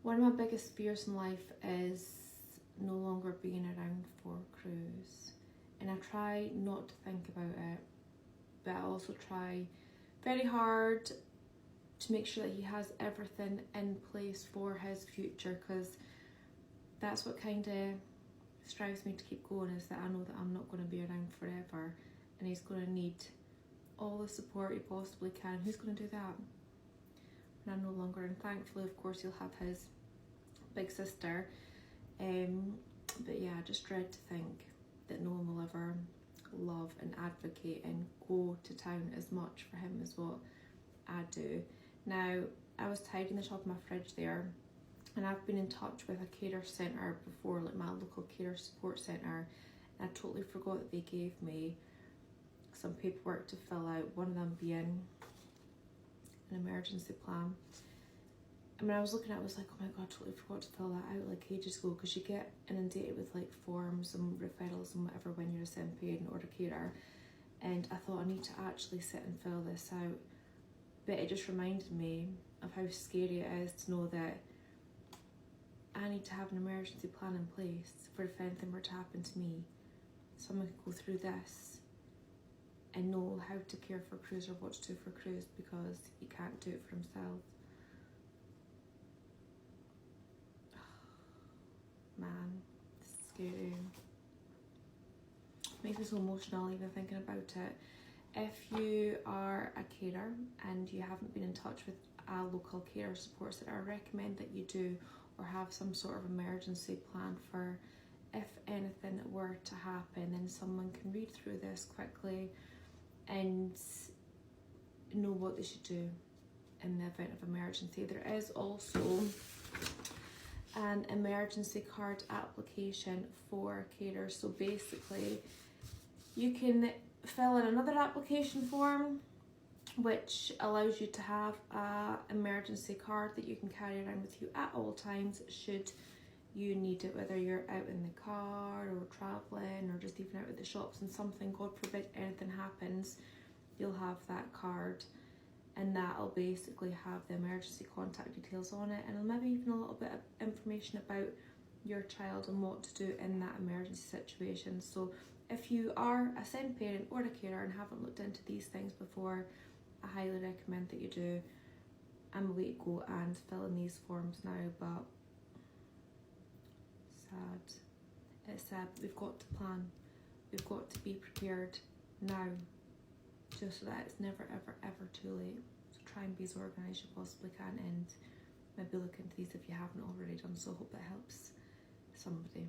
One of my biggest fears in life is no longer being around for Cruz. And I try not to think about it, but I also try very hard to make sure that he has everything in place for his future, because that's what kind of strives me to keep going, is that I know that I'm not going to be around forever and he's going to need all the support he possibly can. Who's going to do that when I'm no longer? And thankfully, of course, he'll have his big sister. But yeah, I just dread to think that no one will ever love and advocate and go to town as much for him as what I do. Now, I was tidying the top of my fridge there, and I've been in touch with a carer centre before, like my local carer support centre, and I totally forgot that they gave me some paperwork to fill out, one of them being an emergency plan. And when I was looking at it, I was like, oh my god, I totally forgot to fill that out like ages ago, because you get inundated with like forms and referrals and whatever when you're a SEND parent or a carer. And I thought, I need to actually sit and fill this out. But it just reminded me of how scary it is to know that I need to have an emergency plan in place for if anything were to happen to me. Someone could go through this and know how to care for Cruz or what to do for Cruz, because he can't do it for himself. Man, it's scary. It makes me so emotional even thinking about it. If you are a carer and you haven't been in touch with a local carer support centre, I recommend that you do, or have some sort of emergency plan for if anything were to happen, then someone can read through this quickly and know what they should do in the event of emergency. There is also an emergency card application for carers. So basically, you can fill in another application form which allows you to have an emergency card that you can carry around with you at all times should you need it, whether you're out in the car or travelling or just even out at the shops and something, God forbid, anything happens, you'll have that card, and that'll basically have the emergency contact details on it, and maybe even a little bit of information about your child and what to do in that emergency situation. So if you are a SEND parent or a carer and haven't looked into these things before, I highly recommend that you do. I'm away to go and fill in these forms now, but sad. It's sad. We've got to plan. We've got to be prepared now, just so that it's never ever ever too late. So try and be as organised as you possibly can, and maybe look into these if you haven't already done so. Hope that helps somebody.